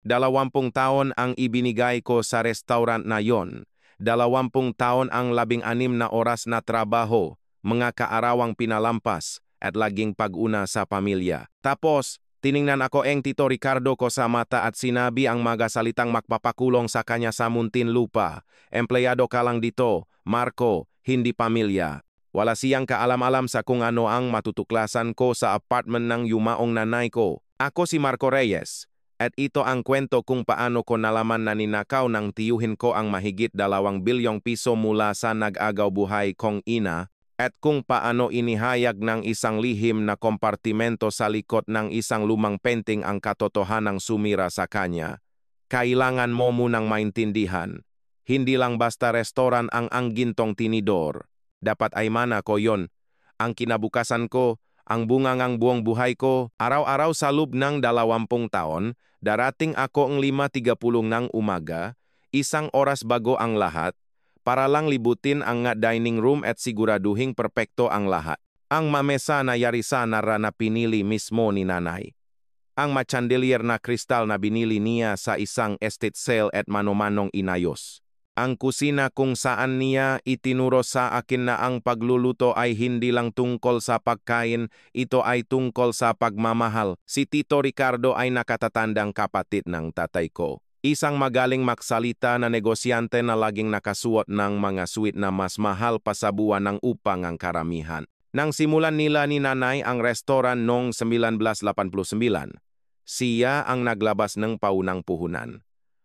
20 taon ang ibinigay ko sa restaurant na yon. 20 taon ang 16 na oras na trabaho, mga kaarawang pinalampas, at laging pag-una sa pamilya. Tapos, tiningnan ako ang Tito Ricardo ko sa mata at sinabi ang mga salitang magpapakulong sa kanya sa Muntinlupa. Empleyado ka lang dito, Marco, hindi pamilya. Wala siyang kaalam-alam sa kung ano ang matutuklasan ko sa apartment ng yumaong nanay ko. Ako si Marco Reyes. At ito ang kwento kung paano ko nalaman na ninakaw ng tiyuhin ko ang mahigit 2 bilyong piso mula sa nag-agaw buhay kong ina, at kung paano inihayag ng isang lihim na kompartimento sa likod ng isang lumang painting ang katotohanang sumira sa kanya. Kailangan mo munang maintindihan. Hindi lang basta restoran ang gintong tinidor. Dapat ay mana ko yon. Ang kinabukasan ko, ang bungangang buong buhay ko, araw-araw sa loob ng 20 taon, darating ako ang 5:30 ng umaga, 1 oras bago ang lahat, para lang libutin ang dining room at siguraduhing perpekto ang lahat. Ang mamesa na yarisa na pinili mismo ni nanay. Ang machandelier na kristal na binili niya sa isang estate sale at mano-manong inayos. Ang kusina kung saan niya itinuro sa akin na ang pagluluto ay hindi lang tungkol sa pagkain, ito ay tungkol sa pagmamahal. Si Tito Ricardo ay nakatatandang kapatid ng tatay ko. Isang magaling magsalita na negosyante na laging nakasuot ng mga suit na mas mahal pa sa buwan ng upang ang karamihan. Nang simulan nila ni nanay ang restoran noong 1989, siya ang naglabas ng paunang puhunan.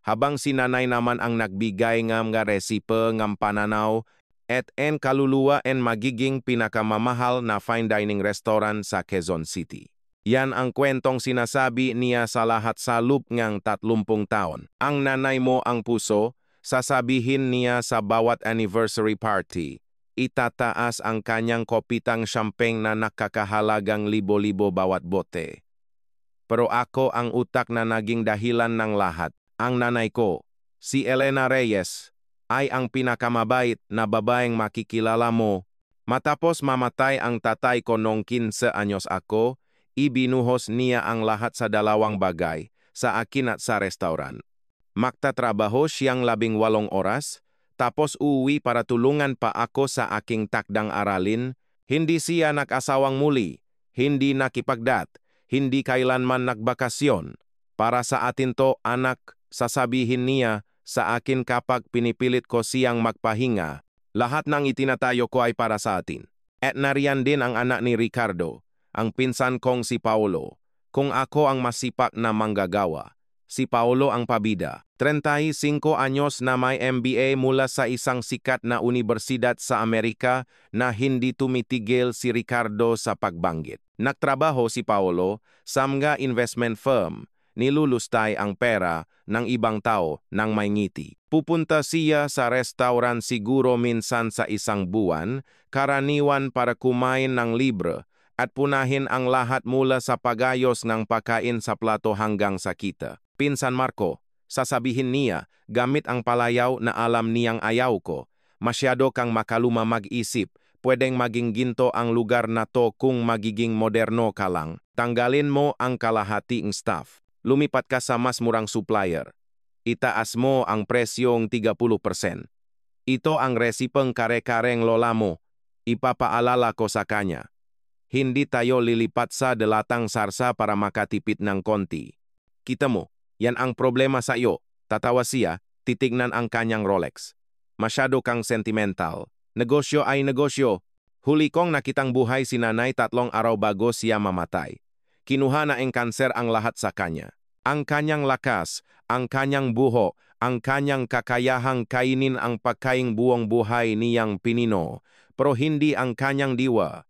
Habang si nanay naman ang nagbigay ng mga resipe ng pananaw at en kaluluwa en magiging pinakamamahal na fine dining restaurant sa Quezon City. Yan ang kwentong sinasabi niya sa lahat sa loob ng 30 taon. Ang nanay mo ang puso, sasabihin niya sa bawat anniversary party. Itataas ang kanyang kopitang champagne na nakakahalagang libo-libo bawat bote. Pero ako ang utak na naging dahilan ng lahat. Ang nanay ko, si Elena Reyes, ay ang pinakamabait na babaeng makikilala mo. Matapos mamatay ang tatay ko noong 15 anyos ako, ibinuhos niya ang lahat sa 2 bagay, sa akin at sa restaurant. Magtatrabaho siyang 18 oras, tapos uuwi para tulungan pa ako sa aking takdang aralin. Hindi siya nag-asawang muli, hindi nakipagdat, hindi kailanman nagbakasyon. Para sa atin to, anak, sasabihin niya sa akin kapag pinipilit ko siyang magpahinga. Lahat ng itinatayo ko ay para sa atin. At nariyan din ang anak ni Ricardo, ang pinsan kong si Paolo. Kung ako ang masipak na manggagawa, si Paolo ang pabida. 35 anyos na may MBA mula sa isang sikat na universidad sa Amerika na hindi tumitigil si Ricardo sa pagbanggit. Nagtrabaho si Paolo sa mga investment firm. Nilulustay ang pera ng ibang tao nang may ngiti. Pupunta siya sa restaurant siguro minsan sa isang buwan, karaniwan para kumain ng libre, at punahin ang lahat mula sa pagayos ng pagkain sa plato hanggang sa kita. Pinsan Marco, sasabihin niya, gamit ang palayaw na alam niyang ayaw ko. Masyado kang makaluma mag-isip, pwedeng maging ginto ang lugar na to kung magiging moderno ka lang. Tanggalin mo ang kalahating staff. Lumipat ka sa mas murang supplier. Itaas mo ang presyong 30%. Ito ang resipeng kare-kareng lola mo. Ipapaalala ko sa kanya. Hindi tayo lilipat sa delatang sarsa para makatipid ng konti. Kita mo, yan ang problema sa iyo. Tatawa siya, titignan ang kanyang Rolex. Masyado kang sentimental. Negosyo ay negosyo. Huli kong nakitang buhay si nanay 3 araw bago siya mamatay. Kinuha na ang kanser ang lahat sa kanya. Ang kanyang lakas, ang kanyang buho, ang kanyang kakayahang kainin ang pagkaing buong buhay niyang pinino, pero hindi ang kanyang diwa.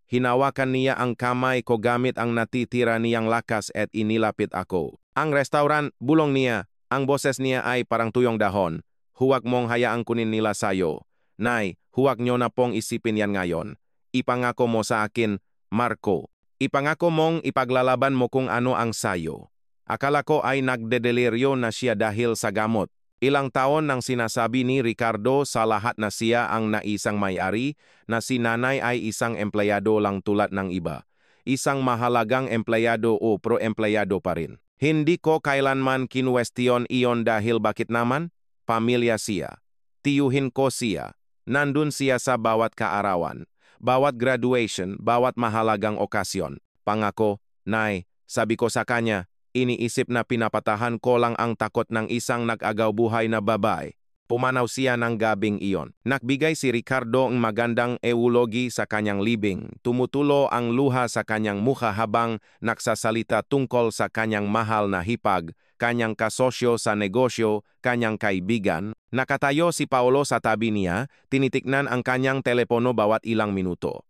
Hinawakan niya ang kamay ko gamit ang natitira niyang lakas at inilapit ako. Ang restaurant, bulong niya, ang boses niya ay parang tuyong dahon. Huwag mong hayaang kunin nila sayo. Nay, huwag nyo na pong isipin yan ngayon. Ipangako mo sa akin, Marco. Ipangako mong ipaglalaban mo kung ano ang sayo. Akala ko ay nagdedeliryo na siya dahil sa gamot. Ilang taon nang sinasabi ni Ricardo sa lahat na siya ang naisang may-ari, na si nanay ay isang empleyado lang tulad ng iba. Isang mahalagang empleyado o pro-empleyado pa rin. Hindi ko kailanman kinuwestiyon iyon dahil bakit naman? Pamilya siya. Tiyuhin ko siya. Nandun siya sa bawat kaarawan, bawat graduation, bawat mahalagang okasyon. Pangako, Nay, sabi ko sa kanya, iniisip na pinapatahan ko lang ang takot ng isang nag-agaw buhay na babae. Pumanaw siya ng gabing iyon. Nagbigay si Ricardo ng magandang eulogi sa kanyang libing. Tumutulo ang luha sa kanyang mukha habang nagsasalita tungkol sa kanyang mahal na hipag, kanyang kasosyo sa negosyo, kanyang kaibigan. Nakatayo si Paolo sa tabi niya, tinitiknan ang kanyang telepono bawat ilang minuto.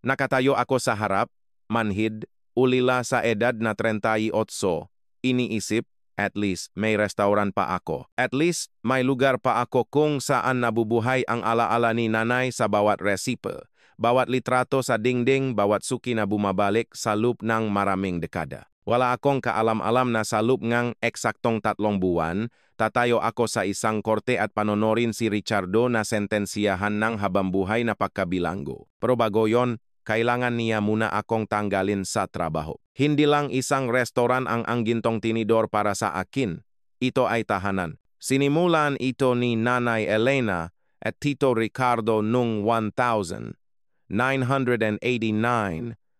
Nakatayo ako sa harap, manhid, ulila sa edad na 38. Iniisip, at least may restaurant pa ako. At least may lugar pa ako kung saan nabubuhay ang alaala ni nanay sa bawat resipe, bawat litrato sa dingding, bawat suki na bumabalik sa loop ng maraming dekada. Wala akong kaalam-alam na sa loop ngang eksaktong 3 buwan, tatayo ako sa isang korte at panonorin si Ricardo na sentensiyahan ng habambuhay na pagkabilanggo. Pero bago yon, kailangan niya muna akong tanggalin sa trabaho. Hindi lang isang restoran ang Anggintong Tinidor para sa akin. Ito ay tahanan. Sinimulan ito ni Nanay Elena at Tito Ricardo noong 1989,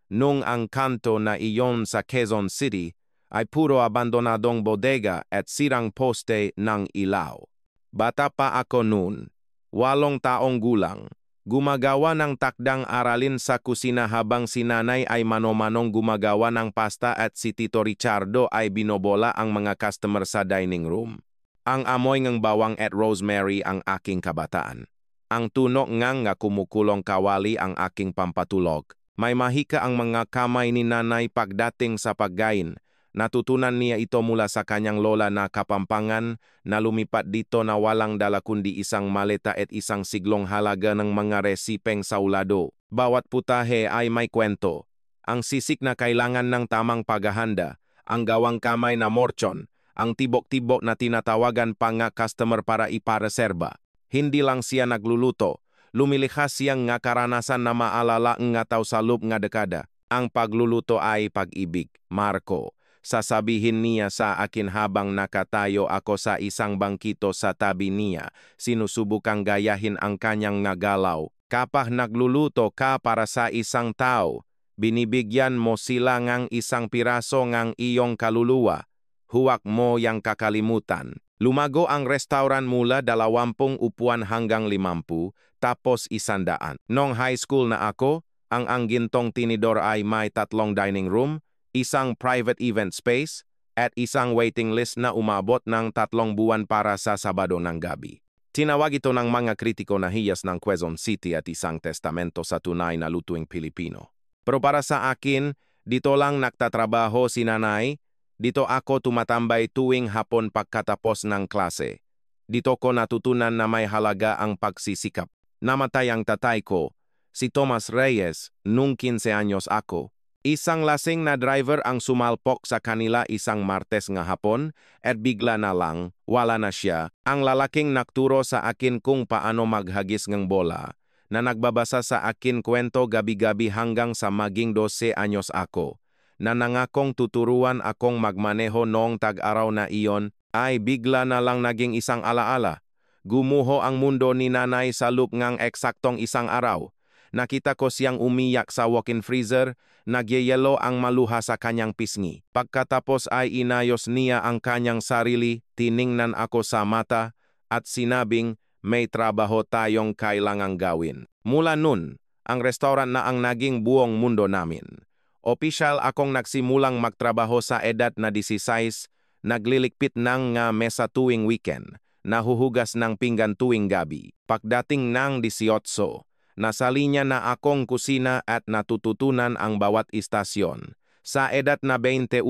nung ang kanto na iyon sa Quezon City ay puro abandonadong bodega at sirang poste ng ilaw. Bata pa ako noon, 8 taong gulang. Gumagawa ng takdang aralin sa kusina habang si nanay ay mano-manong gumagawa ng pasta at si Tito Ricardo ay binobola ang mga customer sa dining room. Ang amoy ng bawang at rosemary ang aking kabataan. Ang tunog nga kumukulong kawali ang aking pampatulog. May mahika ang mga kamay ni nanay pagdating sa paggain. Natutunan niya ito mula sa kanyang lola na Kapampangan na lumipat dito na walang dala kundi isang maleta at isang siglong halaga ng mga resipeng saulado. Bawat putahe ay may kwento. Ang sisik na kailangan ng tamang paghahanda, ang gawang kamay na morchon, ang tibok-tibok na tinatawagan pa nga customer para ipareserba. Hindi lang siya nagluluto, lumilikhas siyang nga karanasan na maalala nga tao sa loob nga dekada. Ang pagluluto ay pag-ibig, Marco. Sasabihin niya sa akin habang nakatayo ako sa isang bangkito sa tabi niya. Sinusubukang gayahin ang kanyang ngagalaw. Kapag nagluluto ka para sa isang tao, binibigyan mo sila ngang isang piraso ngang iyong kaluluwa. Huwag mo yang kakalimutan. Lumago ang restaurant mula 20 upuan hanggang 50, tapos 100. Nong high school na ako, ang Anggintong Tinidor ay may 3 dining room, isang private event space, at isang waiting list na umabot ng 3 buwan para sa Sabado ng gabi. Tinawag ito ng mga kritiko na hiyas ng Quezon City at isang testamento sa tunay na lutuing Pilipino. Pero para sa akin, dito lang nagtatrabaho si nanay, dito ako tumatambay tuwing hapon pagkatapos ng klase. Dito ko natutunan na may halaga ang pagsisikap. Namatay ang tatay ko, si Tomas Reyes, nung 15 anyos ako. Isang lasing na driver ang sumalpok sa kanila isang Martes nga hapon at bigla na lang, wala na siya. Ang lalaking nagturo sa akin kung paano maghagis ng bola, na nagbabasa sa akin kwento gabi-gabi hanggang sa maging 12 anyos ako, na nangakong tuturuan akong magmaneho noong tag-araw na iyon, ay bigla na lang naging isang alaala. Gumuho ang mundo ni nanay sa loop ngang eksaktong isang araw. Nakita ko siyang umiyak sa walk-in freezer, nagyayelo ang maluha sa kanyang pisngi. Pagkatapos ay inayos niya ang kanyang sarili, tiningnan ako sa mata, at sinabing may trabaho tayong kailangang gawin. Mula nun, ang restaurant na ang naging buong mundo namin. Opisyal akong nagsimulang magtrabaho sa edad na 16, naglilikpit ng mesa tuwing weekend, nahuhugas ng pinggan tuwing gabi. Pagdating ng 18, nasa linya na akong kusina at natututunan ang bawat istasyon. Sa edad na 21,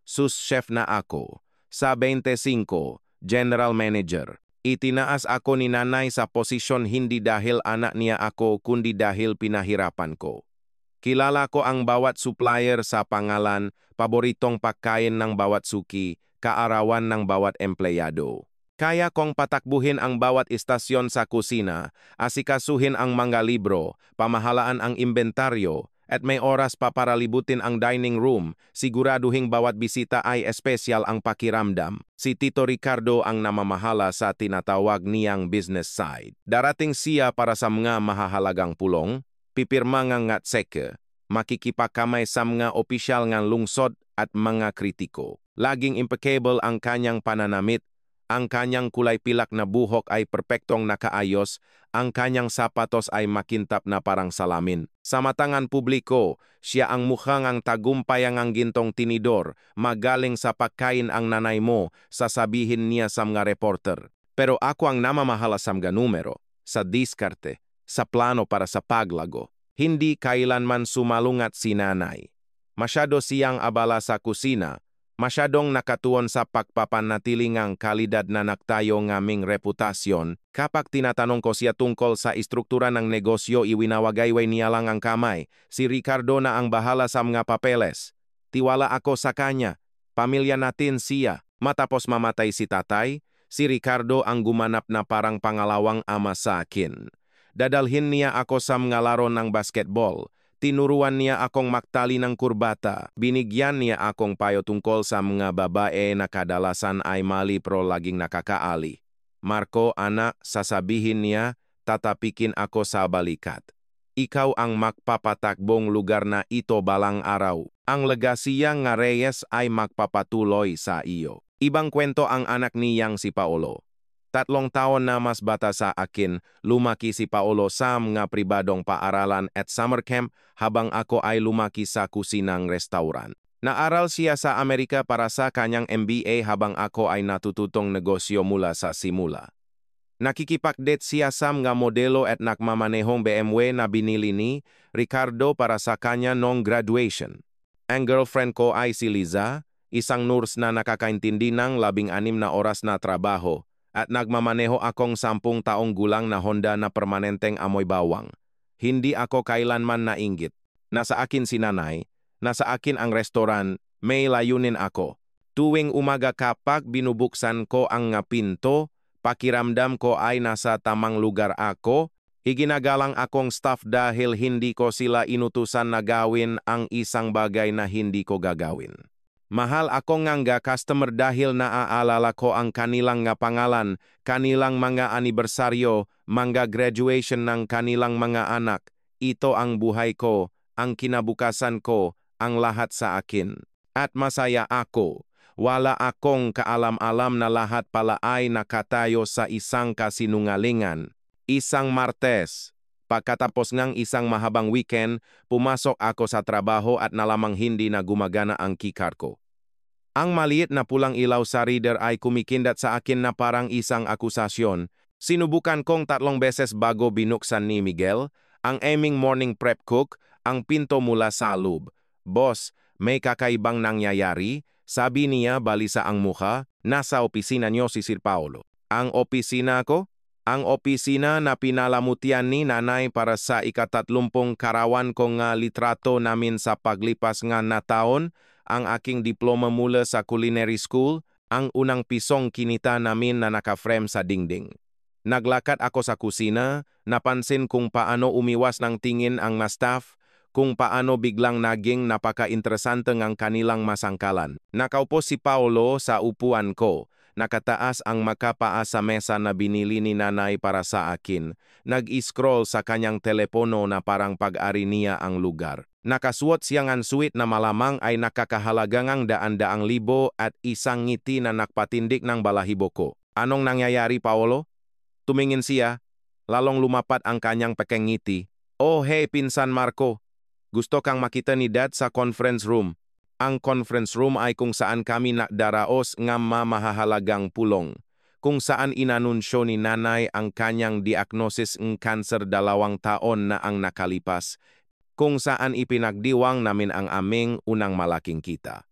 sous chef na ako. Sa 25, general manager. Itinaas ako ni nanay sa posisyon hindi dahil anak niya ako kundi dahil pinahirapan ko. Kilala ko ang bawat supplier sa pangalan, paboritong pagkain ng bawat suki, kaarawan ng bawat empleyado. Kaya kong patakbuhin ang bawat istasyon sa kusina, asikasuhin ang mga libro, pamahalaan ang inventaryo, at may oras pa para libutin ang dining room, siguraduhing bawat bisita ay espesyal ang pakiramdam. Si Tito Ricardo ang namamahala sa tinatawag niyang business side. Darating siya para sa mga mahahalagang pulong, pipirma nga ngatseke, makikipakamay sa mga opisyal ng lungsod at mga kritiko. Laging impeccable ang kanyang pananamit, ang kanyang kulay pilak na buhok ay perpektong nakaayos, ang kanyang sapatos ay makintap na parang salamin. Sa matangan publiko, siya ang mukhang ang tagumpay ang gintong tinidor, magaling sa pagkain ang nanay mo, sasabihin niya sa mga reporter. Pero ako ang namamahala sa mga numero, sa diskarte, sa plano para sa paglago. Hindi kailanman sumalungat si nanay. Masyado siyang abala sa kusina, masyadong nakatuon sa pagpapanatiling ang kalidad na naktayo ng aming reputasyon. Kapag tinatanong ko siya tungkol sa istruktura ng negosyo, iwinawagayway niya lang ang kamay. Si Ricardo na ang bahala sa mga papeles. Tiwala ako sa kanya. Pamilya natin siya. Matapos mamatay si tatay, si Ricardo ang gumanap na parang pangalawang ama sa akin. Dadalhin niya ako sa mga laro ng basketball. Tinuruan niya akong maktali ng kurbata. Binigyan niya akong payo tungkol sa mga babae na kadalasan ay mali pero laging nakakaali. Marco, anak, sasabihin niya, tatapikin ako sa balikat. Ikaw ang magpapatakbong lugar na ito balang araw. Ang legasiya nga Reyes ay magpapatuloy sa iyo. Ibang kwento ang anak niyang si Paolo. 3 taon na mas bata sa akin, lumaki si Paolo sa mga pribadong paaralan at summer camp habang ako ay lumaki sa kusinang restaurant. Naaral siya sa Amerika para sa kanyang MBA habang ako ay natututong negosyo mula sa simula. Nakikipagdate siya sa mga modelo at nagmamanehong BMW na binili ni Ricardo para sa kanya noong graduation. Ang girlfriend ko ay si Liza, isang nurse na nakakaintindi ng 16 na oras na trabaho. At nagmamaneho akong 10 taong gulang na Honda na permanenteng amoy bawang. Hindi ako kailanman nainggit. Nasa akin si nanay, nasa akin ang restoran, may layunin ako. Tuwing umaga kapag binubuksan ko ang pinto, pakiramdam ko ay nasa tamang lugar ako. Iginagalang akong staff dahil hindi ko sila inutusan na gawin ang isang bagay na hindi ko gagawin. Mahal ako nga customer dahil naaalala ko ang kanilang nga pangalan, kanilang mga anibersaryo, mga graduation ng kanilang mga anak. Ito ang buhay ko, ang kinabukasan ko, ang lahat sa akin. At masaya ako. Wala akong kaalam-alam na lahat pala ay nakatayo sa isang kasinungalingan. Isang Martes. Pagkatapos ng isang mahabang weekend, pumasok ako sa trabaho at nalamang hindi na gumagana ang keycard ko. Ang maliit na pulang ilaw sa reader ay kumikindat sa akin na parang isang akusasyon. Sinubukan kong 3 beses bago binuksan ni Miguel, ang aming morning prep cook, ang pinto mula sa loob. Boss, may kakaibang nangyayari, sabi niya balisa ang mukha, nasa opisina niyo si Sir Paolo. Ang opisina ko? Ang opisina na pinalamutian ni nanay para sa 30 karawan kong litrato namin sa paglipas nga na taon, ang aking diploma mula sa culinary school, ang unang pisong kinita namin na nakaframe sa dingding. Naglakad ako sa kusina, napansin kung paano umiwas ng tingin ang mga staff, kung paano biglang naging napaka-interesante ng kanilang masangkalan. Nakaupo si Paolo sa upuan ko. Nakataas ang makapaa sa mesa na binili ni nanay para sa akin. Nag-scroll sa kanyang telepono na parang pag-ari niya ang lugar. Nakasuot siyang ansuit na malamang ay nakakahalagang daan-daang libo at isang ngiti na nakpatindik ng balahibo ko. Anong nangyayari, Paolo? Tumingin siya, lalong lumapat ang kanyang pekeng ngiti. Oh, hey, Pinsan Marco. Gusto kang makita ni Dad sa conference room. Ang conference room ay kung saan kami nakdaraos ng mahahalagang pulong, kung saan inanunsyo ni nanay ang kanyang diagnosis ng cancer 2 taon na ang nakalipas, kung saan ipinagdiwang namin ang aming unang malaking kita.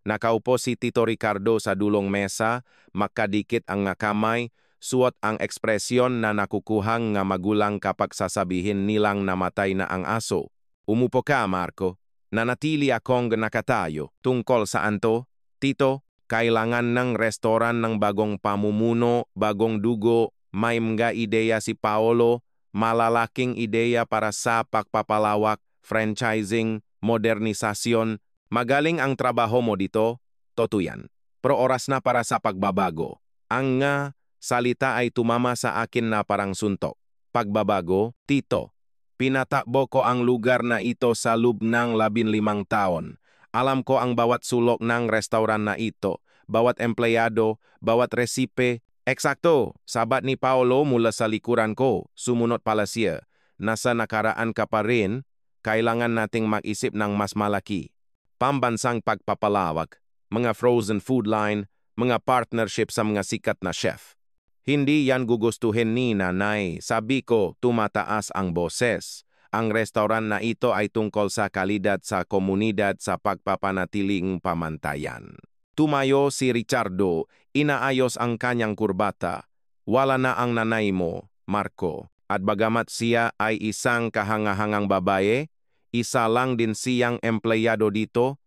Nakaupo si Tito Ricardo sa dulong mesa, makadikit ang kamay, suot ang ekspresyon na nakukuhang nga magulang kapag sasabihin nilang namatay na ang aso. Umupo ka, Marco. Nanatili akong nakatayo. Tungkol saan to? Tito, kailangan ng restoran ng bagong pamumuno, bagong dugo, may mga ideya si Paolo, malalaking ideya para sa pagpapalawak, franchising, modernisasyon. Magaling ang trabaho mo dito, totuyan. Pero oras na para sa pagbabago. Ang nga salita ay tumama sa akin na parang suntok. Pagbabago, Tito. Pinatakbo ko ang lugar na ito sa loob ng 15 taon. Alam ko ang bawat sulok ng restaurant na ito, bawat empleyado, bawat resipe. Eksakto, sabat ni Paolo mula sa likuran ko, sumunod pala siya. Nasa nakaraan ka pa rin, kailangan nating mag-isip ng mas malaki. Pambansang pagpapalawak, mga frozen food line, mga partnership sa mga sikat na chef. Hindi yan gugustuhin ni nanay. Sabi ko, tumataas ang boses. Ang restaurant na ito ay tungkol sa kalidad sa komunidad sa pagpapanatiling pamantayan. Tumayo si Richardo, inaayos ang kanyang kurbata. Wala na ang nanay mo, Marco. At bagamat siya ay isang kahangahangang babae, isa lang din siyang empleyado dito.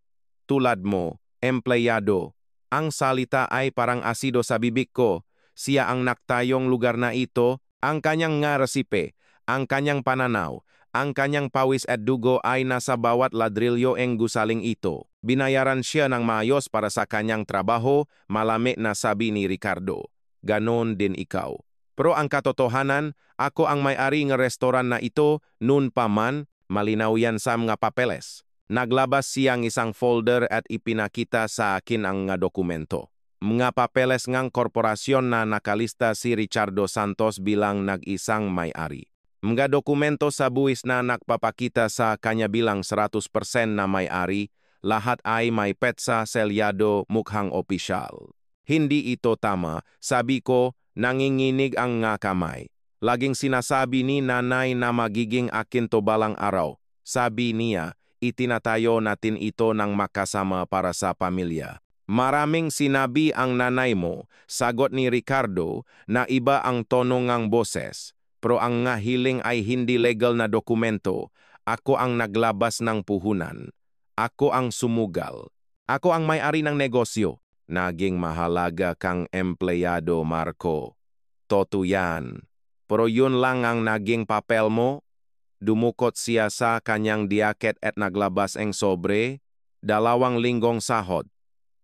Tulad mo, empleyado. Ang salita ay parang asido sa bibig ko. Siya ang naktayong lugar na ito, ang kanyang nga resipe, ang kanyang pananaw, ang kanyang pawis at dugo ay nasa bawat ladrilyo ng gusaling ito. Binayaran siya ng maayos para sa kanyang trabaho, malamig na sabi ni Ricardo. Ganon din ikaw. Pero ang katotohanan, ako ang may-ari ng restoran na ito, noon pa man, malinaw yan sa mga papeles. Naglabas siyang isang folder at ipinakita sa akin ang nga dokumento. Mga papeles ngang korporasyon na nakalista si Richardo Santos bilang nag-isang may-ari. Mga dokumento sa buwis na nagpapakita sa kanya bilang 100% na may-ari, lahat ay may petsa selyado mukhang opisyal. Hindi ito tama, sabi ko, nanginginig ang nga kamay. Laging sinasabi ni nanay na magiging akin to balang araw. Sabi niya, itinatayo natin ito ng makasama para sa pamilya. Maraming sinabi ang nanay mo, sagot ni Ricardo, na iba ang tono ngang boses. Pero ang nga hiling ay hindi legal na dokumento. Ako ang naglabas ng puhunan. Ako ang sumugal. Ako ang may-ari ng negosyo. Naging mahalaga kang empleyado, Marco. Toto yan. Pero yun lang ang naging papel mo. Dumukot siya sa kanyang diaket at naglabas ang sobre. 2 linggong sahod.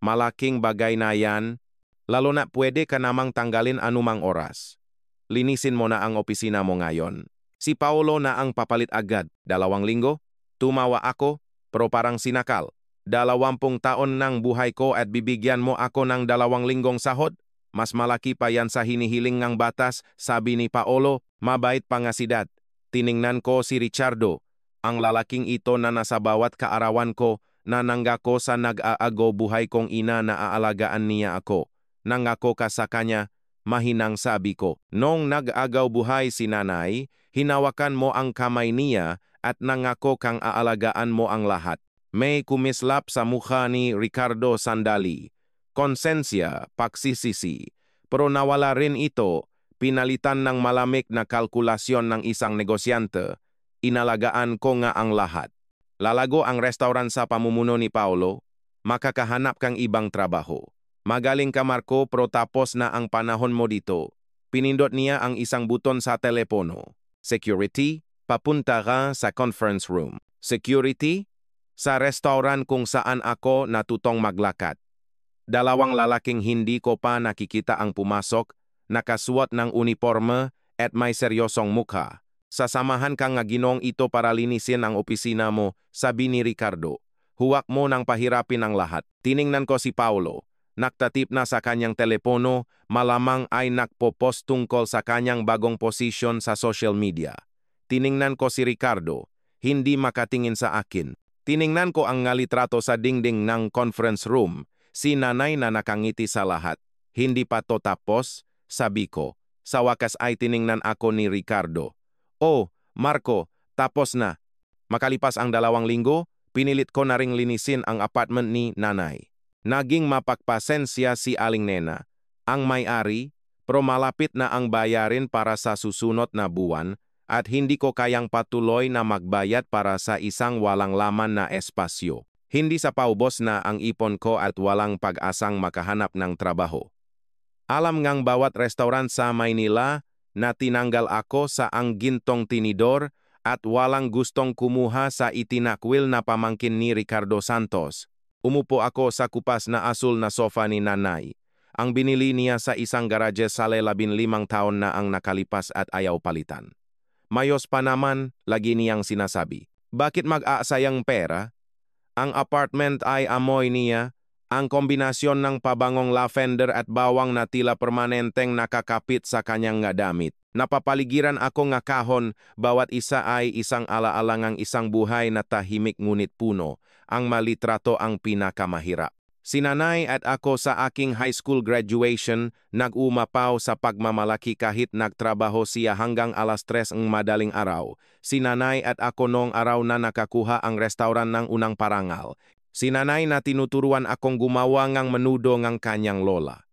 Malaking bagay na yan. Lalo na pwede ka namang tanggalin anumang oras. Linisin mo na ang opisina mo ngayon. Si Paolo na ang papalit agad. 2 linggo? Tumawa ako, pero parang sinakal. 20 taon ng buhay ko at bibigyan mo ako ng 2 linggong sahod? Mas malaki pa yan sa hinihiling ng batas, sabi ni Paolo, mabait pa nga si Dad. Tiningnan ko si Richardo, ang lalaking ito na nasa bawat kaarawan ko, na nangako sa nag-aago buhay kong ina na aalagaan niya ako. Nangako ka sa kanya, mahinang sabi ko. Nung nag-agaw buhay si nanay, hinawakan mo ang kamay niya at nangako kang aalagaan mo ang lahat. May kumislap sa mukha ni Ricardo sandali. Konsensya, pagsisisi. Pero nawala rin ito, pinalitan ng malamig na kalkulasyon ng isang negosyante. Inalagaan ko nga ang lahat. Lalago ang restaurant sa pamumuno ni Paolo, makakahanap kang ibang trabaho. Magaling ka Marco, pero tapos na ang panahon mo dito. Pinindot niya ang isang buton sa telepono. Security, papunta ka sa conference room. Security, sa restaurant kung saan ako natutong maglakad. 2 lalaking hindi ko pa nakikita ang pumasok, nakasuot ng uniforme at may seryosong mukha. Sasamahan kang nga ginong ito para linisin ang opisina mo, sabi ni Ricardo. Huwag mo nang pahirapin ang lahat. Tiningnan ko si Paolo. Naktatip na sa kanyang telepono, malamang ay nakpopost tungkol sa kanyang bagong posisyon sa social media. Tiningnan ko si Ricardo, hindi makatingin sa akin. Tiningnan ko ang litrato sa dingding ng conference room, si nanay na nakangiti sa lahat. Hindi pa to tapos, sabi ko. Sa wakas ay tiningnan ako ni Ricardo. Oh, Marco, tapos na. Makalipas ang 2 linggo, pinilit ko na ring linisin ang apartment ni nanay. Naging mapagpasensya si Aling Nena, ang may-ari, pero malapit na ang bayarin para sa susunod na buwan at hindi ko kayang patuloy na magbayad para sa isang walang laman na espasyo. Hindi sa paubos na ang ipon ko at walang pag-asang makahanap ng trabaho. Alam ngang bawat restaurant sa Maynila na tinanggal ako sa ang gintong tinidor at walang gustong kumuha sa itinakwil na pamangkin ni Ricardo Santos. Umupo ako sa kupas na asul na sofa ni nanay. Ang binili niya sa isang garaje sale 15 taon na ang nakalipas at ayaw palitan. Mayos pa naman, lagi niyang sinasabi. Bakit mag-aasayang pera? Ang apartment ay amoy niya. Ang kombinasyon ng pabangong lavender at bawang na tila permanenteng nakakapit sa kanyang nga damit. Napapaligiran ako nga kahon, bawat isa ay isang alaalangang isang buhay na tahimik ngunit puno. Ang malitrato ang pinakamahirap. Si nanay at ako sa aking high school graduation, nag-umapaw sa pagmamalaki kahit nagtrabaho siya hanggang 3:00 ng madaling araw. Si nanay at ako noong araw na nakakuha ang restaurant ng unang parangal. Si nanay na tinuturuan akong gumawa ngang menudo ngang kanyang lola.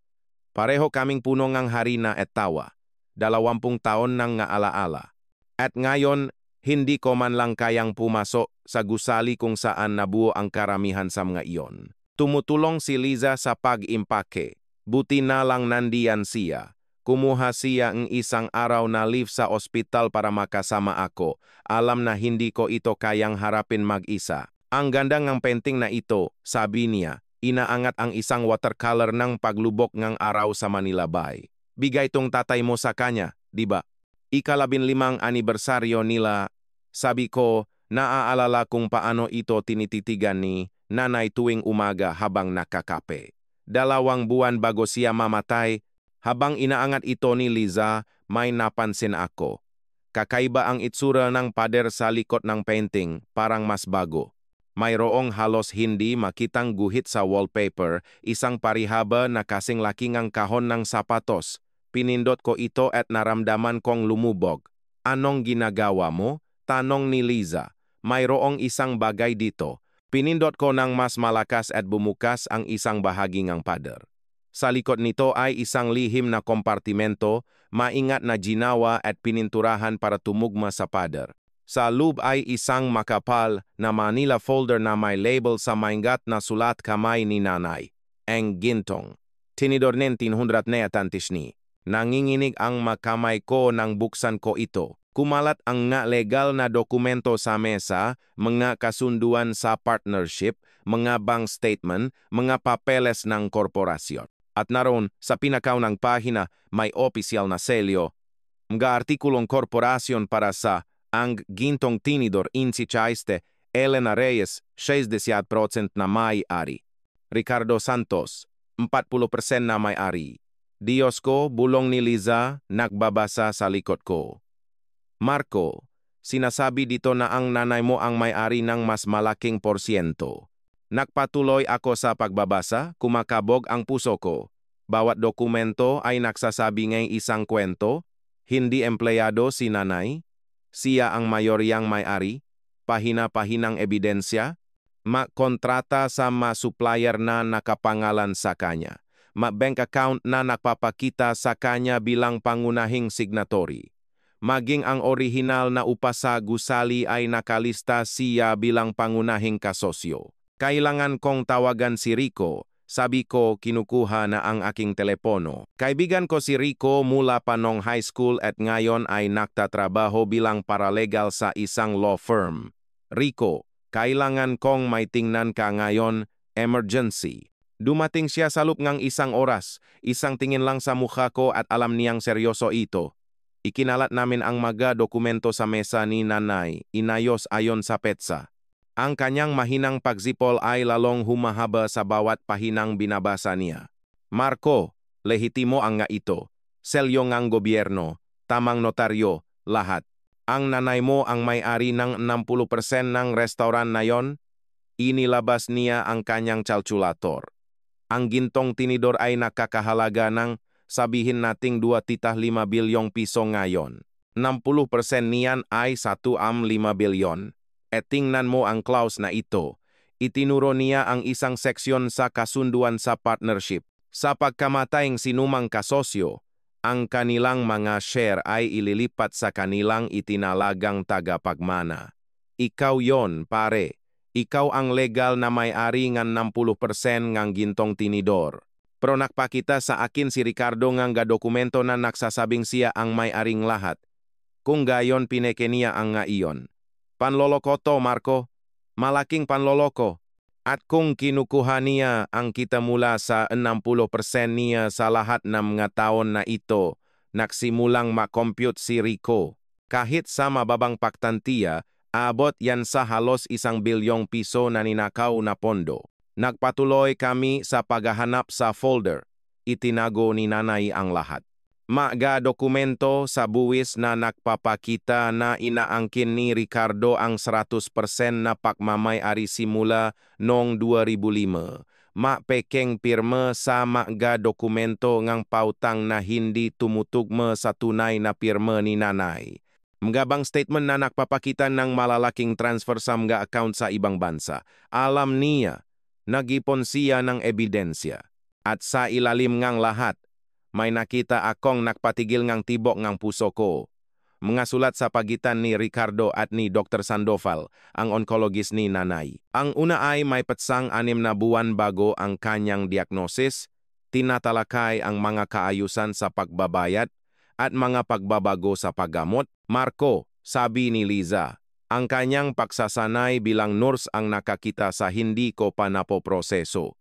Pareho kaming puno ngang harina at tawa. 20 taon nang nga alaala. At ngayon, hindi ko man lang kayang pumasok sa gusali kung saan nabuo ang karamihan sa mga iyon. Tumutulong si Liza sa pag-impake. Buti na lang nandiyan siya. Kumuha siya ng isang araw na leave sa ospital para makasama ako. Alam na hindi ko ito kayang harapin mag-isa. Ang ganda ng painting na ito, sabi niya, inaangat ang isang watercolor ng paglubok ng araw sa Manila Bay. Bigay tong tatay mo sa kanya, di ba? Ika-15 anibersaryo nila. Sabi ko, naaalala kung paano ito tinititigan ni nanay tuwing umaga habang nakakape. 2 buwan bago siya mamatay, habang inaangat ito ni Liza, may napansin ako. Kakaiba ang itsura ng pader sa likod ng painting, parang mas bago. Mayroong halos hindi makitang guhit sa wallpaper, isang parihaba na kasing laki ngang kahon ng sapatos. Pinindot ko ito at naramdaman kong lumubog. Anong ginagawa mo? Tanong ni Liza. Mayroong isang bagay dito. Pinindot ko ng mas malakas at bumukas ang isang bahagi ng pader. Sa likod nito ay isang lihim na kompartimento, maingat na ginawa at pininturahan para tumugma sa pader. Sa loob ay isang makapal na Manila folder na may label sa maingat na sulat kamay ni nanay. Ang gintong. Tinidor nen 100 na atantis ni. Nanginginig ang makamay ko nang buksan ko ito. Kumalat ang nga legal na dokumento sa mesa, mga kasunduan sa partnership, mga bank statement, mga papeles ng korporasyon. At naroon, sa pinakaw ng pahina, may opisyal na selyo. Mga artikulong korporasyon para sa ang gintong tinidor insi chaiste, Elena Reyes, 60% na may-ari. Ricardo Santos, 40% na may-ari. Diyos ko, bulong ni Liza, nagbabasa sa likod ko. Marco, sinasabi dito na ang nanay mo ang may-ari ng mas malaking porsyento. Nagpatuloy ako sa pagbabasa, kumakabog ang puso ko. Bawat dokumento ay nagsasabi ng isang kwento, hindi empleyado si nanay, siya ang mayoryang may-ari, pahina-pahinang ebidensya, kontrata sa supplier na nakapangalan sa kanya, bank account na nagpapakita sa kanya bilang pangunahing signatory. Maging ang orihinal na upa sa gusali ay nakalista siya bilang pangunahing kasosyo. Kailangan kong tawagan si Rico. Sabi ko, kinukuha na ang aking telepono. Kaibigan ko si Rico mula pa nung high school at ngayon ay nagtatrabaho bilang paralegal sa isang law firm. Rico, kailangan kong may tingnan ka ngayon, emergency. Dumating siya sa loob ng 1 oras, isang tingin lang sa mukha ko at alam niyang seryoso ito. Ikinalat namin ang mga dokumento sa mesa ni nanay, inayos ayon sa petsa. Ang kanyang mahinang pagzipol ay lalong humahaba sa bawat pahinang binabasa niya. Marco, lehitimo ang nga ito. Selyo ngang gobyerno, tamang notaryo, lahat. Ang nanay mo ang may-ari ng 60% ng restaurant na yon? Inilabas niya ang kanyang calculator. Ang gintong tinidor ay nakakahalaga ng sabihin nating 2.5 bilyong piso ngayon. 60% niyan ay 1.5 bilyon. E tingnan mo ang clause na ito. Itinuro niya ang isang seksyon sa kasunduan sa partnership. Sa pagkamatayng sinumang kasosyo, ang kanilang mga share ay ililipat sa kanilang itinalagang tagapagmana. Ikaw yon, pare. Ikaw ang legal na may-ari ng 60% ng gintong tinidor. Pero nakpakita sa akin si Ricardo ng dokumento na nagsasabing siya ang may-aring lahat. Kung gayon pineke niya ang nga iyon. Panloloko to, Marco. Malaking panloloko. At kung kinukuha niya ang kita mula sa 60% niya sa lahat ng mga taon na ito, nagsimulang makompute si Rico. Kahit sa mababang paktantiya, abot yan sa halos 1 bilyong piso na ninakaw na pondo. Nagpatuloy kami sa paghahanap sa folder. Itinago ni nanay ang lahat. Mga dokumento sa buwis na nagpapakita na inaangkin ni Ricardo ang 100% na pagmamay-ari simula noong 2005. Mapekeng pirma sa mga dokumento ngang pautang na hindi tumutugma sa tunay na pirma ni nanay. Mga statement na nagpapakita ng malalaking transfer sa mga account sa ibang bansa. Alam niya, nag-ipon siya ng ebidensya. At sa ilalim ngang lahat, may nakita akong nagpatigil ngang tibok ngang puso ko. Mga sulat sa pagitan ni Ricardo at ni Dr. Sandoval, ang onkologis ni nanay. Ang una ay may patsang 6 na buwan bago ang kanyang diagnosis, tinatalakay ang mga kaayusan sa pagbabayad at mga pagbabago sa paggamot. Marco, sabi ni Liza, ang kanyang pagsasanay bilang nurse ang nakakita sa hindi ko pa napoproseso.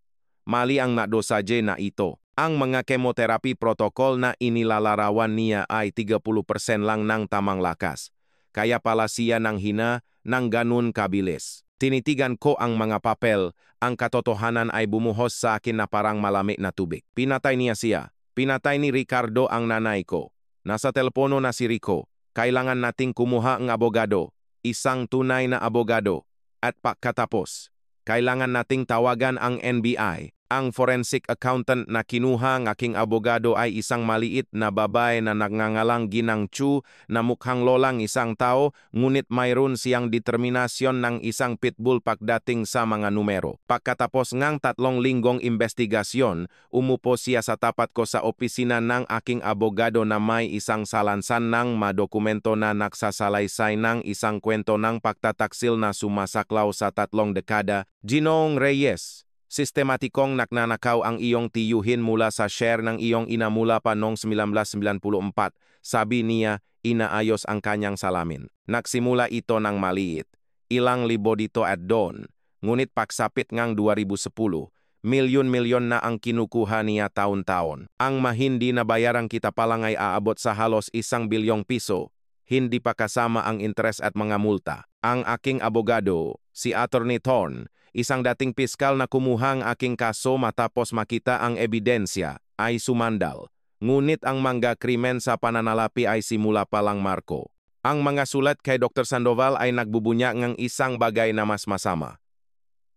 Mali ang nadosaje na ito. Ang mga chemotherapy protocol na inilalarawan niya ay 30% lang ng tamang lakas. Kaya pala siya nang hina ng ganun kabilis. Tinitigan ko ang mga papel, ang katotohanan ay bumuhos sa akin na parang malamig na tubig. Pinatay niya siya. Pinatay ni Ricardo ang nanay ko. Nasa telepono na si Rico. Kailangan nating kumuha ng abogado, isang tunay na abogado. At pagkatapos, kailangan nating tawagan ang NBI. Ang forensic accountant na kinuha ng aking abogado ay isang maliit na babae na nagngangalang Ginang Chu na mukhang lolang isang tao, ngunit mayroon siyang determinasyon ng isang pitbull pagdating sa mga numero. Pagkatapos ngang 3 linggong investigasyon, umupo siya sa tapat ko sa opisina ng aking abogado na may isang salansan ng madokumento na nagsasalaysay ng isang kwento ng pagtataksil na sumasaklaw sa 3 dekada. Ginoong Reyes, sistematikong nagnanakaw ang iyong tiyuhin mula sa share ng iyong ina mula pa noong 1994. Sabi niya, inaayos ang kanyang salamin. Nagsimula ito ng maliit. Ilang libo dito at doon. Ngunit pagsapit ngang 2010, milyon-milyon na ang kinukuha niya taon-taon. Ang mahindi na bayarang kita palang ay aabot sa halos 1 bilyong piso. Hindi pa kasama ang interest at mga multa. Ang aking abogado, si Attorney Thorne, isang dating piskal na kumuha ang aking kaso matapos makita ang ebidensya, ay sumandal. Ngunit ang mga krimen sa pananalapi ay simula pa lang, Marco. Ang mga sulat kay Dr. Sandoval ay nagbubunya ng isang bagay na mas masama.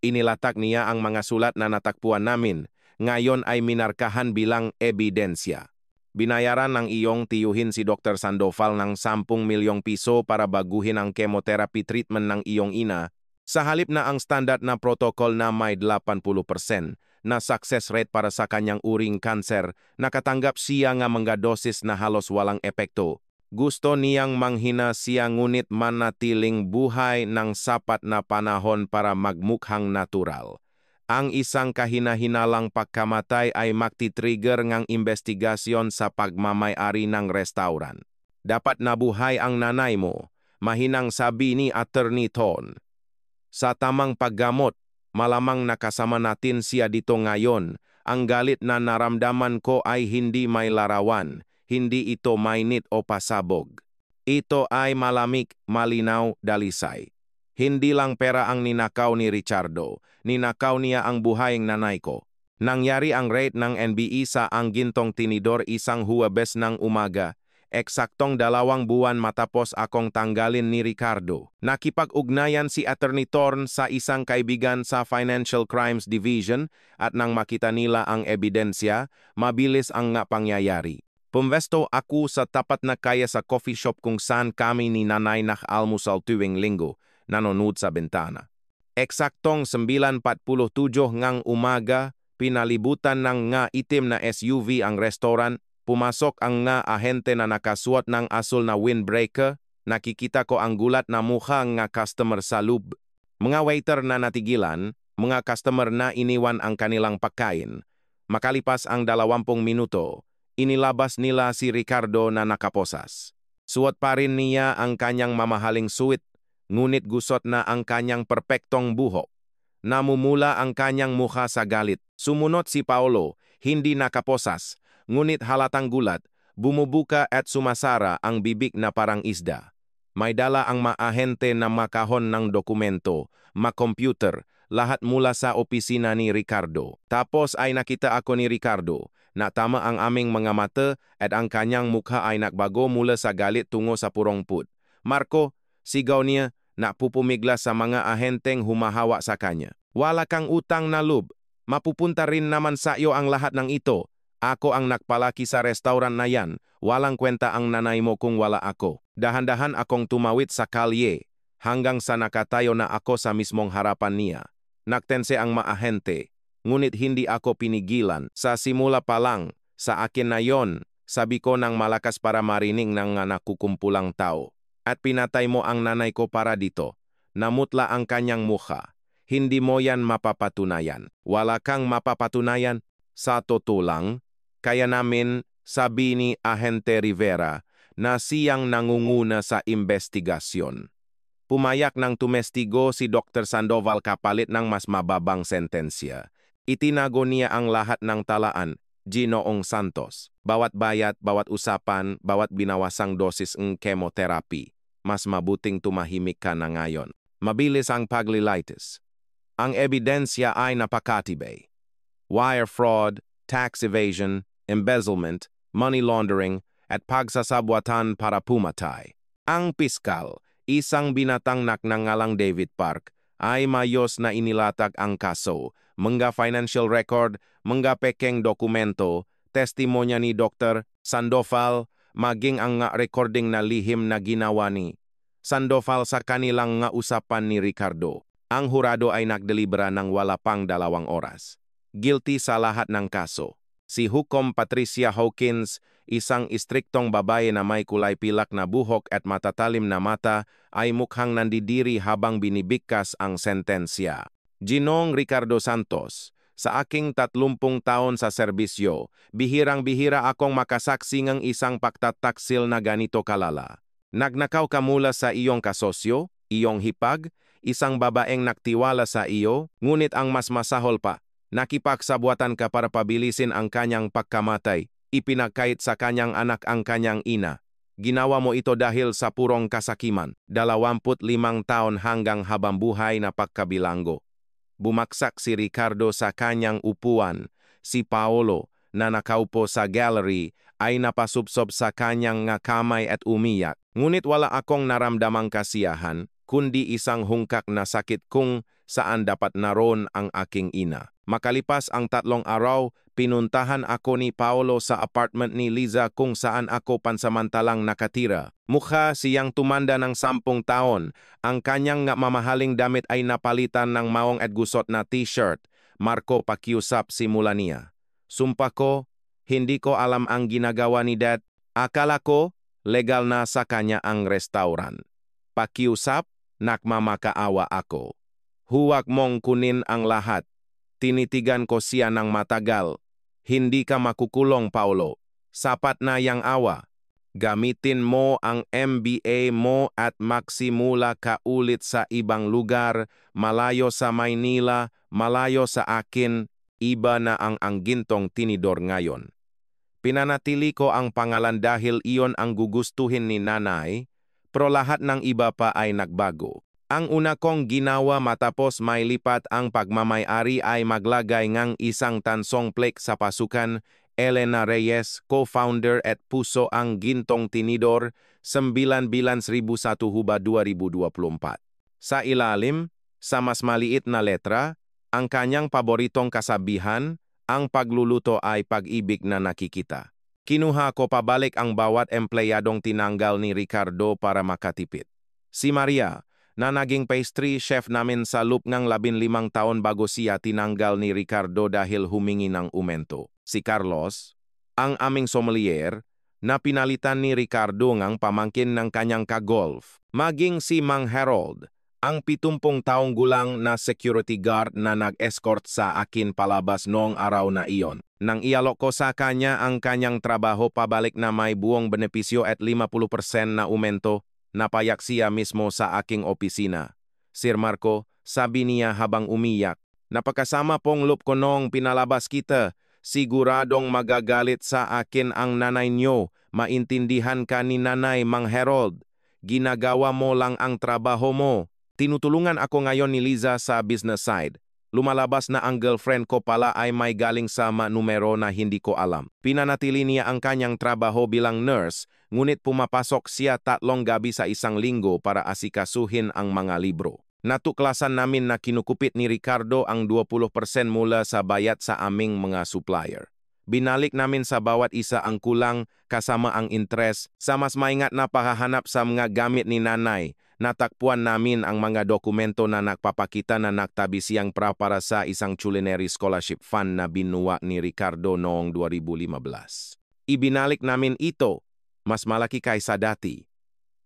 Inilatak niya ang mga sulat na natakpuan namin, ngayon ay minarkahan bilang ebidensya. Binayaran ng iyong tiyuhin si Dr. Sandoval ng 10 milyong piso para baguhin ang chemotherapy treatment ng iyong ina, sa halip na ang standard na protocol na may 80% na success rate para sa kanyang uring kanser, nakatanggap siya nga mga dosis na halos walang epekto. Gusto niyang manghina siya ngunit manatiling buhay ng sapat na panahon para magmukhang natural. Ang isang kahina-hinalang pagkamatay ay magti-trigger ngang investigasyon sa pagmamay-ari ng restaurant. Dapat nabuhay ang nanay mo, mahinang sabi ni Attorney Thorne. Sa tamang paggamot, malamang nakasama natin siya dito ngayon. Ang galit na naramdaman ko ay hindi may larawan, hindi ito mainit o pasabog. Ito ay malamig, malinaw, dalisay. Hindi lang pera ang ninakaw ni Ricardo, ninakaw niya ang buhay ng nanay ko. Nangyari ang raid ng NBI sa ang gintong tinidor isang Huwebes ng umaga. Eksaktong 2 buwan matapos akong tanggalin ni Ricardo. Nakipag-ugnayan si Attorney Thorne sa isang kaibigan sa Financial Crimes Division at nang makita nila ang ebidensya, mabilis ang nga pangyayari. Pumwesto ako sa tapat na kaya sa coffee shop kung saan kami ni nanay nak-almusal tuwing linggo, nanonood sa bintana. Eksaktong 9:47 ngang umaga, pinalibutan ng nga itim na SUV ang restaurant. Pumasok ang nga ahente na nakasuot ng asul na windbreaker, nakikita ko ang gulat na mukha nga customer sa loob. Mga waiter na natigilan, mga customer na iniwan ang kanilang pagkain. Makalipas ang 20 minuto, inilabas nila si Ricardo na nakaposas. Suot pa rin niya ang kanyang mamahaling suit, ngunit gusot na ang kanyang perpektong buhok. Namumula ang kanyang mukha sa galit. Sumunod si Paolo, hindi nakaposas, ngunit halatang gulat, bumubuka at sumasara ang bibig na parang isda. May dala ang maahente na makahon ng dokumento, makomputer, lahat mula sa opisina ni Ricardo. Tapos ay nakita ako ni Ricardo, na tama ang aming mga mata at ang kanyang mukha ay nagbago mula sa galit tungo sa purongput. Marco, sigaw niya, na pupumigla sa mga ahenteng humahawa sa kanya. Wala kang utang na loob. Mapupunta rin naman sa iyo ang lahat ng ito. Ako ang nagpalaki sa restaurant na yan. Walang kwenta ang nanay mo kung wala ako. Dahan-dahan akong tumawid sa kalye hanggang sa nakatayo na ako sa mismong harapan niya. Nagtense ang maahente, ngunit hindi ako pinigilan. Sa simula pa lang, sa akin na yon, sabi ko ng malakas para marinig ng nakukumpulang tao. At pinatay mo ang nanay ko para dito. Namutla ang kanyang mukha. Hindi mo yan mapapatunayan. Wala kang mapapatunayan. Sa totoo lang, kaya namin sabi ni Ahente Rivera na siyang nangunguna sa investigasyon. Pumayak ng tumestigo si Dr. Sandoval kapalit ng mas mababang sentensya. Itinago niya ang lahat ng talaan, Ginoong Santos. Bawat bayat, bawat usapan, bawat binawasang dosis ng chemotherapy. Mas mabuting tumahimik ka na ngayon. Mabilis ang paglilitis. Ang ebidensya ay napakatibay. Wire fraud, tax evasion, embezzlement, money laundering, at pagsasabwatan para pumatay. Ang piskal, isang binatang naknangalang David Park, ay mayos na inilatag ang kaso, mga financial record, mga pekeng dokumento, testimonya ni Dr. Sandoval, maging ang recording na lihim na ginawa ni Sandoval sa kanilang nga usapan ni Ricardo. Ang hurado ay nagdelibera ng wala pang 2 oras. Guilty sa lahat ng kaso. Si Hukom Patricia Hawkins, isang istriktong babae na may kulay pilak na buhok at matatalim na mata, ay mukhang nandidiri habang binibigkas ang sentensya. Ginoong Ricardo Santos, sa aking 30 taon sa serbisyo, bihirang-bihira akong makasaksi ng isang pagtataksil na ganito kalala. Nagnakaw ka mula sa iyong kasosyo, iyong hipag, isang babaeng naktiwala sa iyo, ngunit ang mas masahol pa, nakipagsabuatan ka para pabilisin ang kanyang pagkamatay, ipinagkait sa kanyang anak ang kanyang ina. Ginawa mo ito dahil sa purong kasakiman, 25 taon hanggang habambuhay na pagkabilanggo. Bumaksak si Ricardo sa kanyang upuan. Si Paolo, na nakaupo sa gallery, ay napasubsob sa kanyang nga kamay at umiyak. Ngunit wala akong naramdamang kasiyahan, kundi isang hungkak na sakit kung saan dapat naroon ang aking ina. Makalipas ang 3 araw, pinuntahan ako ni Paolo sa apartment ni Liza kung saan ako pansamantalang nakatira. Mukha siyang tumanda ng 10 taon. Ang kanyang mamahaling damit ay napalitan ng maong at gusot na t-shirt. Marco, pakiusap simula niya. Sumpa ko, hindi ko alam ang ginagawa ni Dad. Akala ko, legal na sa kanya ang restaurant. Pakiusap, nakmamakaawa ako. Huwag mong kunin ang lahat. Tinitigan ko siya ng matagal. Hindi ka makukulong, Paolo. Sapat na yang awa. Gamitin mo ang MBA mo at magsimula ka ulit sa ibang lugar, malayo sa Maynila, malayo sa akin, iba na ang Gintong Tinidor ngayon. Pinanatili ko ang pangalan dahil iyon ang gugustuhin ni nanay, pero lahat ng iba pa ay nagbago. Ang una kong ginawa matapos may lipat ang pagmamay-ari ay maglagay ng isang tansong plaque sa pasukan. Elena Reyes, co-founder at puso ang Gintong Tinidor, 9/1/2024. Sa ilalim, sa mas maliit na letra, ang kanyang paboritong kasabihan, ang pagluluto ay pag-ibig na nakikita. Kinuha ko pabalik ang bawat empleyadong tinanggal ni Ricardo para makatipid. Si Maria, na naging pastry chef namin sa loob ng 15 taon bago siya tinanggal ni Ricardo dahil humingi ng umento. Si Carlos, ang aming sommelier, na pinalitan ni Ricardo ngang pamangkin ng kanyang ka-golf. Maging si Mang Harold, Ang 70 taong gulang na security guard na nag-escort sa akin palabas noong araw na iyon. Nang ialok ko sa kanya ang kanyang trabaho pabalik na may buong benepisyo at 50% na aumento, napayak siya mismo sa aking opisina. Sir Marco, sabi niya habang umiyak, napakasama pong loop ko noong pinalabas kita. Siguradong magagalit sa akin ang nanay niyo. Maintindihan ka ni nanay, Mang Harold. Ginagawa mo lang ang trabaho mo. Tinutulungan ako ngayon ni Liza sa business side. Lumalabas na ang girlfriend ko pala ay may galing sa numero na hindi ko alam. Pinanatili niya ang kanyang trabaho bilang nurse, ngunit pumapasok siya 3 gabi sa isang linggo para asikasuhin ang mga libro. Natuklasan namin na kinukupit ni Ricardo ang 20% mula sa bayad sa aming mga supplier. Binalik namin sa bawat isa ang kulang kasama ang interest. Sa mas maingat na paghahanap sa mga gamit ni nanay, natakpuan namin ang mga dokumento na nagpapakita na nagtabi siyang para sa isang culinary scholarship fund na binuwa ni Ricardo noong 2015. Ibinalik namin ito, mas malaki kaysa dati.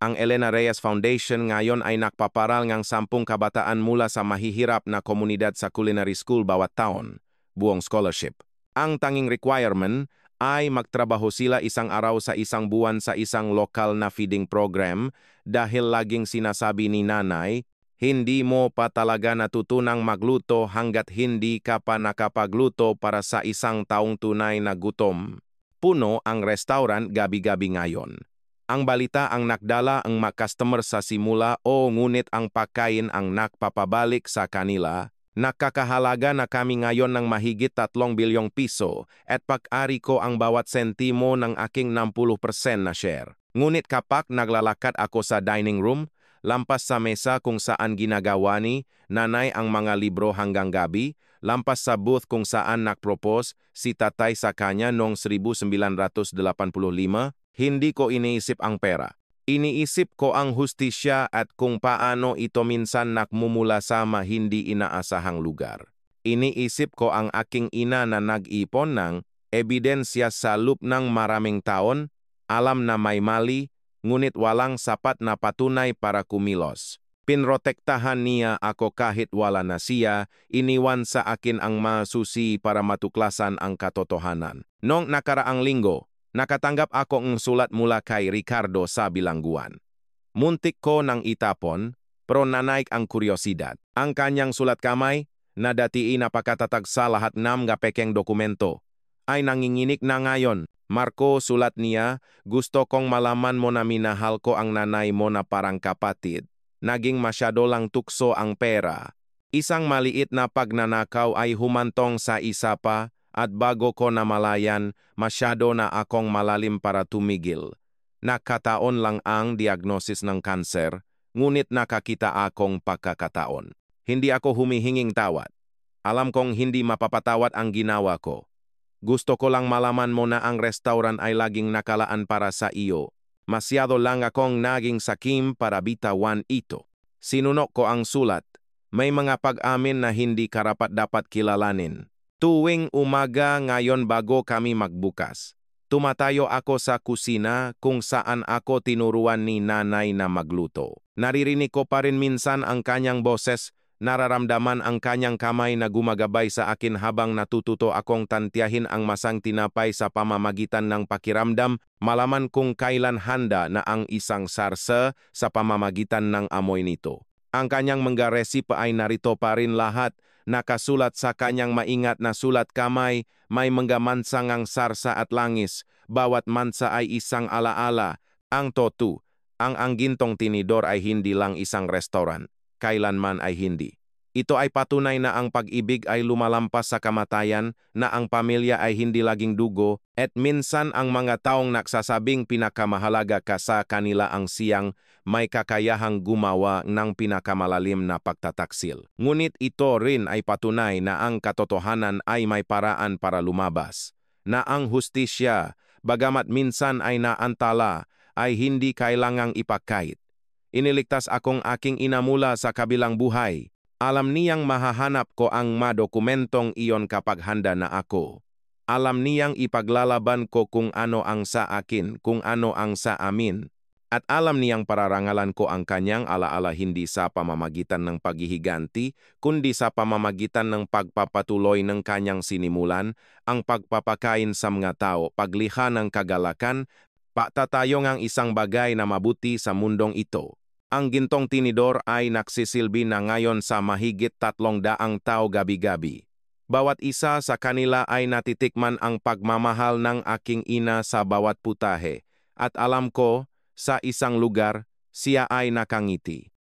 Ang Elena Reyes Foundation ngayon ay nagpaparal ng 10 kabataan mula sa mahihirap na komunidad sa culinary school bawat taon, buong scholarship. Ang tanging requirement ay magtrabaho sila 1 araw sa 1 buwan sa isang lokal na feeding program dahil laging sinasabi ni nanay, hindi mo pa talaga natutunang magluto hanggat hindi ka pa nakapagluto para sa 1 taong tunay na gutom. Puno ang restaurant gabi-gabi ngayon. Ang balita ang nakdala ang mga customer sa simula ngunit ang pagkain ang nakpapabalik sa kanila. Nakakahalaga na kami ngayon ng mahigit 3 bilyong piso at pag-ari ko ang bawat sentimo ng aking 60% na share. Ngunit kapag naglalakad ako sa dining room, lampas sa mesa kung saan ginagawa ni nanay ang mga libro hanggang gabi, lampas sa booth kung saan nagpropose si tatay sa kanya noong 1985, hindi ko iniisip ang pera. Iniisip ko ang hustisya at kung paano ito minsan nakmumula sa hindi inaasahang lugar. Iniisip ko ang aking ina na nag-ipon ng ebidensya sa loob ng maraming taon, alam na may mali, ngunit walang sapat na patunay para kumilos. Pinrotektahan niya ako kahit wala na siya, iniwan sa akin ang masusi para matuklasan ang katotohanan. Noong nakaraang linggo, nakatanggap ako ng sulat mula kay Ricardo sa bilangguan. Muntik ko nang itapon, pero nanaik ang kuryosidad. Ang kanyang sulat kamay, na dati napakatatag sa lahat ng pekeng dokumento, ay nanginginig na ngayon. Marco, sulat niya, gusto kong malaman mo na minahal ko ang nanay mo na parang kapatid. Naging masyado lang tukso ang pera. Isang maliit na pagnanakaw ay humantong sa isa pa, at bago ko namalayan, masyado na akong malalim para tumigil. Nakataon lang ang diagnosis ng kanser, ngunit nakakita akong pagkakataon. Hindi ako humihinging tawad. Alam kong hindi mapapatawad ang ginawa ko. Gusto ko lang malaman mo na ang restaurant ay laging nakalaan para sa iyo. Masyado lang akong naging sakim para bitawan ito. Sinunok ko ang sulat. May mga pag-amin na hindi karapat-dapat kilalanin. Tuwing umaga ngayon bago kami magbukas, tumatayo ako sa kusina kung saan ako tinuruan ni nanay na magluto. Naririnig ko pa rin minsan ang kanyang boses, nararamdaman ang kanyang kamay na gumagabay sa akin habang natututo akong tantiyahin ang masang tinapay sa pamamagitan ng pakiramdam, malaman kung kailan handa na ang isang sarsa sa pamamagitan ng amoy nito. Ang kanyang mga resipe ay narito pa rin lahat. Nakasulat sa kanyang maingat na sulat kamay, may mga mansangang sarsa at langis. Bawat mansa ay isang alaala. Ang totu, ang gintong tinidor ay hindi lang isang restaurant. Kailanman ay hindi. Ito ay patunay na ang pag-ibig ay lumalampas sa kamatayan, na ang pamilya ay hindi laging dugo, at minsan ang mga taong nagsasabing pinakamahalaga ka sa kanila ang siyang may kakayahang gumawa ng pinakamalalim na pagtataksil. Ngunit ito rin ay patunay na ang katotohanan ay may paraan para lumabas, na ang hustisya, bagamat minsan ay naantala, ay hindi kailangang ipakait. Iniligtas akong aking ina mula sa kabilang buhay. Alam niyang mahahanap ko ang dokumentong iyon kapag handa na ako. Alam niyang ipaglalaban ko kung ano ang sa akin, kung ano ang sa amin. At alam niyang pararangalan ko ang kanyang alaala hindi sa pamamagitan ng paghihiganti, kundi sa pamamagitan ng pagpapatuloy ng kanyang sinimulan, ang pagpapakain sa mga tao, paglikha ng kagalakan, patatayong ang isang bagay na mabuti sa mundong ito. Ang gintong tinidor ay nagsisilbi na ngayon sa mahigit 300 tao gabi-gabi. Bawat isa sa kanila ay natitikman ang pagmamahal ng aking ina sa bawat putahe, at alam ko, sa isang lugar, siya ay nakangiti.